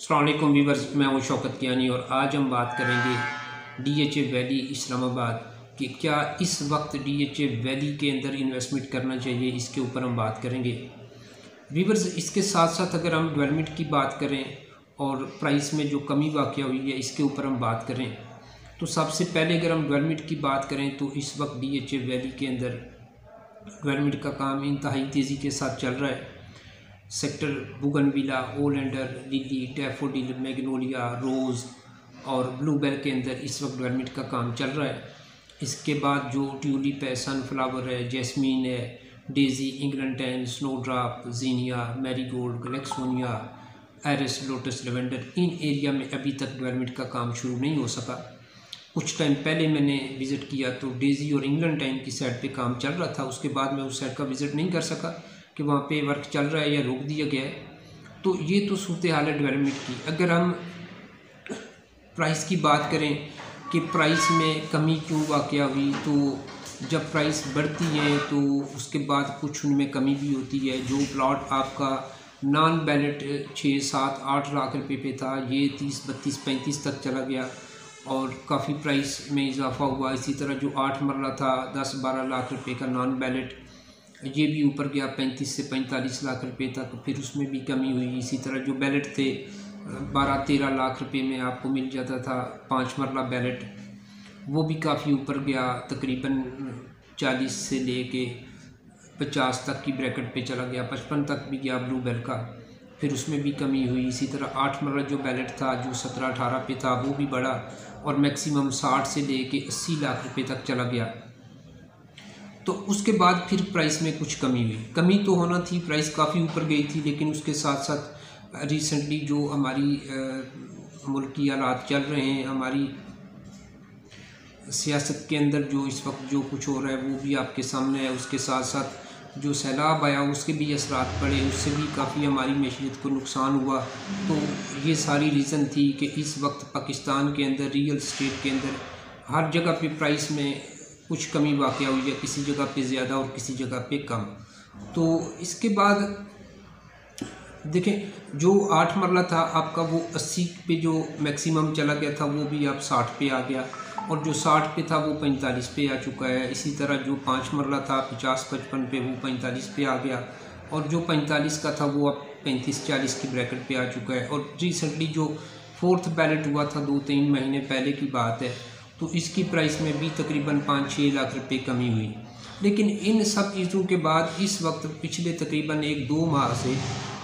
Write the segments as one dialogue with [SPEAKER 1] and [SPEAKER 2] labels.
[SPEAKER 1] अस्सलाम वालेकुम व्यूअर्स, मैं हूं शौकत कियानी और आज हम बात करेंगे डीएचए वैली इस्लामाबाद कि क्या इस वक्त डीएचए वैली के अंदर इन्वेस्टमेंट करना चाहिए, इसके ऊपर हम बात करेंगे व्यूअर्स। इसके साथ साथ अगर हम डेवलपमेंट की बात करें और प्राइस में जो कमी वाक़या हुई है इसके ऊपर हम बात करें तो सबसे पहले अगर हम डेवलपमेंट की बात करें तो इस वक्त डीएचए वैली के अंदर डेवलपमेंट का काम इंतहाई तेज़ी के साथ चल रहा है। सेक्टर बुगनविला, ओलेंडर, लिली, डैफोडिल, मैग्नोलिया, रोज़ और ब्लूबेल के अंदर इस वक्त डेवलपमेंट का काम चल रहा है। इसके बाद जो ट्यूलिप है, सनफ्लावर है, जैस्मीन है, daisy, England, snowdrop, zinnia, marigold, गलेक्सोनिया, एरिस, लोटस, लेवेंडर, इन एरिया में अभी तक डेवलपमेंट का काम शुरू नहीं हो सका। कुछ टाइम पहले मैंने विज़िट किया तो डेजी और इंग्लैंड की साइड पे काम चल रहा था। उसके बाद मैं उस साइड का विज़िट नहीं कर सका कि वहाँ पे वर्क चल रहा है या रोक दिया गया है। तो ये तो सूरत हाल है डेवलपमेंट की। अगर हम प्राइस की बात करें कि प्राइस में कमी क्यों वाक़या हुई, तो जब प्राइस बढ़ती है तो उसके बाद कुछ उनमें कमी भी होती है। जो प्लॉट आपका नॉन बैलेट 6, 7, 8 लाख रुपए पे था, ये 30, 32, 35 तक चला गया और काफ़ी प्राइस में इजाफा हुआ। इसी तरह जो 8 मरला था 10, 12 लाख रुपए का नॉन बैलेट, ये भी ऊपर गया 35 से 45 लाख रुपए तक, फिर उसमें भी कमी हुई। इसी तरह जो बैलेट थे 12, 13 लाख रुपए में आपको मिल जाता था 5 मरला बैलेट, वो भी काफ़ी ऊपर गया, तकरीबन 40 से लेके 50 तक की ब्रैकेट पे चला गया, 55 तक भी गया ब्लू बेल का, फिर उसमें भी कमी हुई। इसी तरह 8 मरला जो बैलेट था जो 17, 18 पे था वो भी बढ़ा और मैक्सिमम 60 से लेके 80 लाख रुपए तक चला गया। तो उसके बाद फिर प्राइस में कुछ कमी हुई। कमी तो होना थी, प्राइस काफ़ी ऊपर गई थी, लेकिन उसके साथ साथ रिसेंटली जो हमारी मुल्क की हालात चल रहे हैं, हमारी सियासत के अंदर जो इस वक्त जो कुछ हो रहा है वो भी आपके सामने है। उसके साथ साथ जो सैलाब आया उसके भी असरात पड़े, उससे भी काफ़ी हमारी मैशियत को नुकसान हुआ। तो ये सारी रीज़न थी कि इस वक्त पाकिस्तान के अंदर रियल इस्टेट के अंदर हर जगह पे प्राइस में कुछ कमी वाक़या हुई है, किसी जगह पे ज़्यादा और किसी जगह पे कम। तो इसके बाद देखें जो 8 मरला था आपका वो 80 पे जो मैक्सिमम चला गया था वो भी अब 60 पे आ गया और जो 60 पे था वो 45 पे आ चुका है। इसी तरह जो 5 मरला था 50-55 पे वो 45 पे आ गया और जो 45 का था वो अब 35-40 की ब्रैकेट पे आ चुका है। और रिसेंटली जो 4th बैलेट हुआ था 2-3 महीने पहले की बात है, तो इसकी प्राइस में भी तकरीबन 5-6 लाख रुपए कमी हुई। लेकिन इन सब चीज़ों के बाद इस वक्त पिछले तकरीबन 1-2 माह से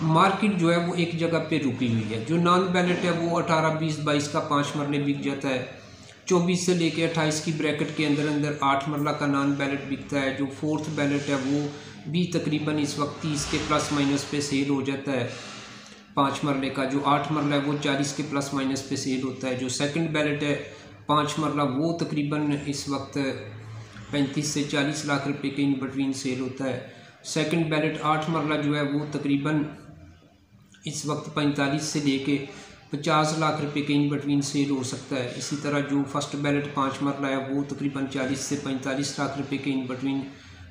[SPEAKER 1] मार्केट जो है वो एक जगह पे रुकी हुई है। जो नॉन बैलेट है वो 18, 20, 22 का 5 मरले बिक जाता है, 24 से लेके 28 की ब्रैकेट के अंदर अंदर 8 मरला का नॉन बैलेट बिकता है। जो 4th बैलेट है वो भी तकरीबन इस वक्त 30 के प्लस माइनस पे सेल हो जाता है 5 मरले का। जो 8 मरला है वो 40 के प्लस माइनस पे सेल होता है। जो सेकंड बैलेट है 5 मरला वो तकरीबन इस वक्त 35 से 40 लाख रुपए के इन बिटवीन सेल होता है। सेकंड बैलेट 8 मरला जो है वो तकरीबन इस वक्त 45 से लेके 50 लाख रुपए के इन बिटवीन सेल हो सकता है। इसी तरह जो फर्स्ट बैलेट 5 मरला है वो तकरीबन 40 से 45 लाख रुपए के इन बिटवीन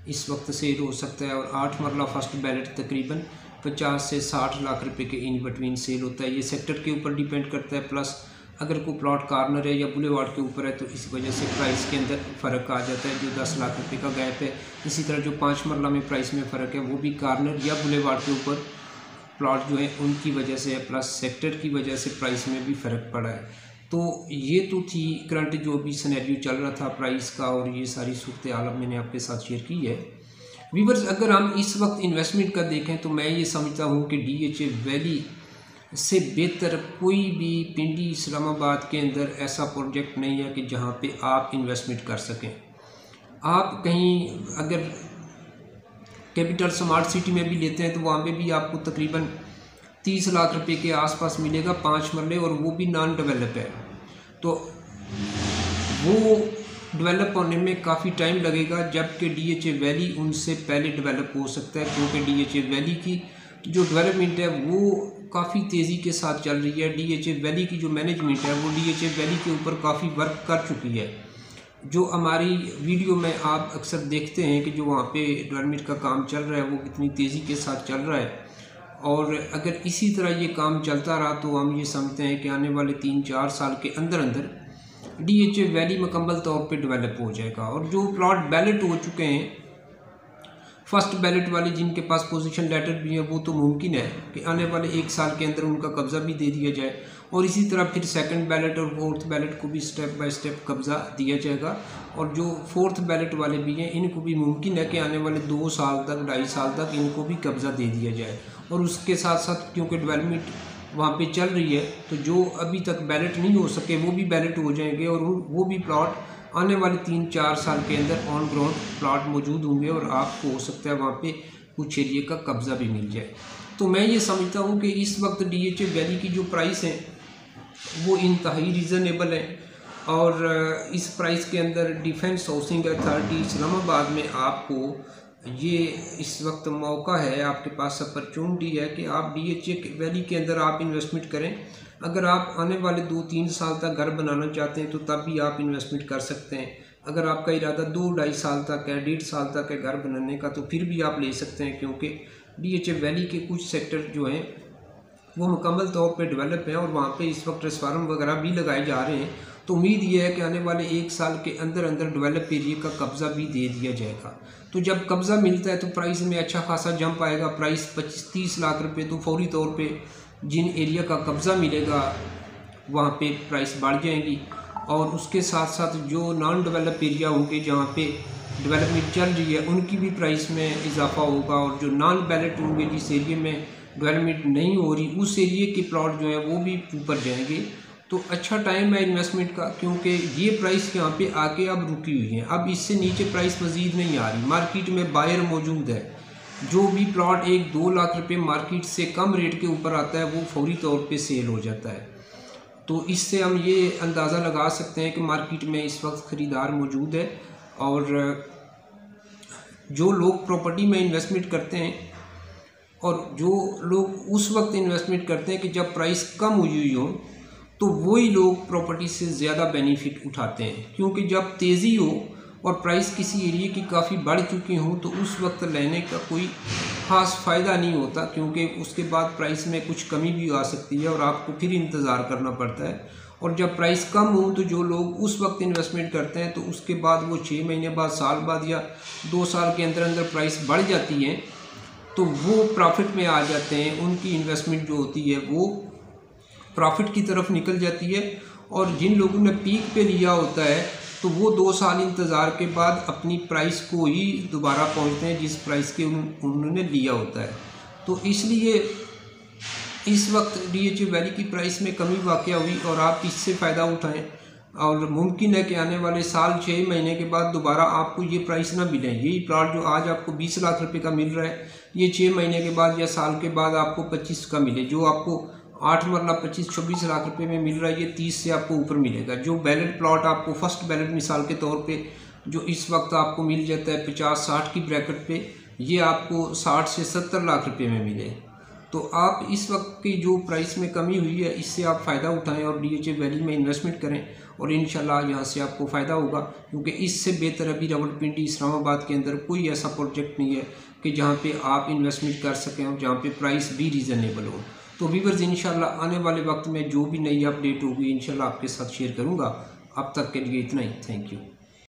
[SPEAKER 1] इस वक्त सेल हो सकता है और 8 मरला फर्स्ट बैलेट तकरीबन 50 से 60 लाख रुपए के इन बिटवीन सेल होता है। ये सेक्टर के ऊपर डिपेंड करता है, प्लस अगर कोई प्लॉट कॉर्नर है या बुलेवार्ड के ऊपर है तो इस वजह से प्राइस के अंदर फ़र्क आ जाता है। जो 10 लाख रुपए का गैप है, इसी तरह जो 5 मरला में प्राइस में फ़र्क है वो भी कॉर्नर या बुलेवार्ड के ऊपर प्लॉट जो है उनकी वजह से है, प्लस सेक्टर की वजह से प्राइस में भी फ़र्क पड़ा है। तो ये तो थी करंट जो भी सिनेरियो चल रहा था प्राइस का और ये सारी सूरत हाल मैंने आपके साथ शेयर की है। व्यूअर्स, अगर हम इस वक्त इन्वेस्टमेंट का देखें तो मैं ये समझता हूँ कि डीएचए वैली से बेहतर कोई भी पिंडी इस्लामाबाद के अंदर ऐसा प्रोजेक्ट नहीं है कि जहाँ पे आप इन्वेस्टमेंट कर सकें। आप कहीं अगर कैपिटल स्मार्ट सिटी में भी लेते हैं तो वहाँ पे भी आपको तकरीबन 30 लाख रुपए के आसपास मिलेगा 5 मरले, और वो भी नॉन डेवलप है। तो वो डेवलप होने में काफ़ी टाइम लगेगा, जबकि डीएचए वैली उनसे पहले डेवलप हो सकता है, क्योंकि डीएचए वैली की जो डेवलपमेंट है वो काफ़ी तेज़ी के साथ चल रही है। डीएचए वैली की जो मैनेजमेंट है वो डीएचए वैली के ऊपर काफ़ी वर्क कर चुकी है। जो हमारी वीडियो में आप अक्सर देखते हैं कि जो वहाँ पे डेवलपमेंट का काम चल रहा है वो कितनी तेज़ी के साथ चल रहा है। और अगर इसी तरह ये काम चलता रहा तो हम ये समझते हैं कि आने वाले 3-4 साल के अंदर अंदर DHA वैली मुकम्मल तौर पे डेवलप हो जाएगा। और जो प्लॉट बैलेट हो चुके हैं, फर्स्ट बैलेट वाले जिनके पास पोजीशन लेटर भी है, वो तो मुमकिन है कि आने वाले 1 साल के अंदर उनका कब्ज़ा भी दे दिया जाए, और इसी तरह फिर सेकंड बैलेट और फोर्थ बैलेट को भी स्टेप बाय स्टेप कब्ज़ा दिया जाएगा। और जो फोर्थ बैलेट वाले भी हैं, इनको भी मुमकिन है कि आने वाले 2 साल तक, 2.5 साल तक इनको भी कब्ज़ा दे दिया जाए। और उसके साथ साथ क्योंकि डेवलपमेंट वहाँ पे चल रही है, तो जो अभी तक बैलेट नहीं हो सके वो भी बैलेट हो जाएंगे, और वो भी प्लॉट आने वाले 3-4 साल के अंदर ऑन ग्राउंड प्लॉट मौजूद होंगे, और आपको हो सकता है वहाँ पे कुछ एरिए का कब्ज़ा भी मिल जाए। तो मैं ये समझता हूँ कि इस वक्त DHA वैली की जो प्राइस है वो इंतहाई रीज़नेबल है, और इस प्राइस के अंदर डिफेंस हाउसिंग अथॉरिटी इस्लामाबाद में आपको ये इस वक्त मौका है, आपके पास अपॉर्चुनिटी है कि आप DHA वैली के अंदर आप इन्वेस्टमेंट करें। अगर आप आने वाले 2-3 साल तक घर बनाना चाहते हैं तो तब भी आप इन्वेस्टमेंट कर सकते हैं। अगर आपका इरादा 2-2.5 साल तक है, 1.5 साल तक है घर बनाने का, तो फिर भी आप ले सकते हैं, क्योंकि DHA वैली के कुछ सेक्टर जो हैं वो मुकम्मल तौर पे डेवलप हैं, और वहाँ पे इस वक्त रेस्टोरेंट वगैरह भी लगाए जा रहे हैं। तो उम्मीद ये है कि आने वाले 1 साल के अंदर अंदर डेवलप एरिया का कब्ज़ा भी दे दिया जाएगा। तो जब कब्ज़ा मिलता है तो प्राइस में अच्छा खासा जंप आएगा। प्राइस 25-30 लाख रुपए तो फौरी तौर पे जिन एरिया का कब्ज़ा मिलेगा वहाँ पे प्राइस बढ़ जाएंगी, और उसके साथ साथ जो नॉन डेवलप एरिया होंगे जहाँ पे डेवलपमेंट चल रही है उनकी भी प्राइस में इजाफा होगा, और जो नॉन बैलेट होंगे जिस एरिया में डेवलपमेंट नहीं हो रही उस एरिया के प्लॉट जो है वो भी ऊपर जाएंगे। तो अच्छा टाइम है इन्वेस्टमेंट का, क्योंकि ये प्राइस यहाँ पे आके अब रुकी हुई है, अब इससे नीचे प्राइस मज़ीद नहीं आ रही। मार्केट में बायर मौजूद है, जो भी प्लॉट 1-2 लाख रुपए मार्केट से कम रेट के ऊपर आता है वो फौरी तौर पे सेल हो जाता है। तो इससे हम ये अंदाज़ा लगा सकते हैं कि मार्केट में इस वक्त ख़रीदार मौजूद है, और जो लोग प्रॉपर्टी में इन्वेस्टमेंट करते हैं और जो लोग उस वक्त इन्वेस्टमेंट करते हैं कि जब प्राइस कम हुई हो, तो वही लोग प्रॉपर्टी से ज़्यादा बेनिफिट उठाते हैं, क्योंकि जब तेज़ी हो और प्राइस किसी एरिया की काफ़ी बढ़ चुकी हो तो उस वक्त लेने का कोई ख़ास फ़ायदा नहीं होता, क्योंकि उसके बाद प्राइस में कुछ कमी भी आ सकती है और आपको फिर इंतज़ार करना पड़ता है। और जब प्राइस कम हो तो जो लोग उस वक्त इन्वेस्टमेंट करते हैं तो उसके बाद वो 6 महीने बाद, साल बाद या 2 साल के अंदर अंदर प्राइस बढ़ जाती है, तो वो प्रॉफिट में आ जाते हैं। उनकी इन्वेस्टमेंट जो होती है वो प्रॉफिट की तरफ निकल जाती है, और जिन लोगों ने पीक पे लिया होता है तो वो 2 साल इंतज़ार के बाद अपनी प्राइस को ही दोबारा पहुंचते हैं जिस प्राइस के उन्होंने लिया होता है। तो इसलिए इस वक्त DHA वैली की प्राइस में कमी वाक़या हुई, और आप इससे फ़ायदा उठाएं, और मुमकिन है कि आने वाले साल 6 महीने के बाद दोबारा आपको ये प्राइस ना मिले। यही प्लॉट जो आज आपको 20 लाख रुपए का मिल रहा है, ये 6 महीने के बाद या साल के बाद आपको 25 का मिले। जो आपको 8 मरला 25-26 लाख रुपए में मिल रहा है, ये 30 से आपको ऊपर मिलेगा। जो बैलेट प्लॉट आपको फर्स्ट बैलेट मिसाल के तौर पे जो इस वक्त आपको मिल जाता है 50-60 की ब्रैकेट पे, ये आपको 60 से 70 लाख रुपए में मिले। तो आप इस वक्त की जो प्राइस में कमी हुई है इससे आप फ़ायदा उठाएं और DHA वैली में इन्वेस्टमेंट करें, और इंशाल्लाह यहाँ से आपको फ़ायदा होगा, क्योंकि इससे बेहतर अभी रावलपिंडी इस्लामाबाद के अंदर कोई ऐसा प्रोजेक्ट नहीं है कि जहाँ पे आप इन्वेस्टमेंट कर सकें और जहाँ पे प्राइस भी रीज़नेबल हो। तो व्यूअर्स, इंशाल्लाह आने वाले वक्त में जो भी नई अपडेट होगी इंशाल्लाह आपके साथ शेयर करूँगा। अब तक के लिए इतना ही, थैंक यू।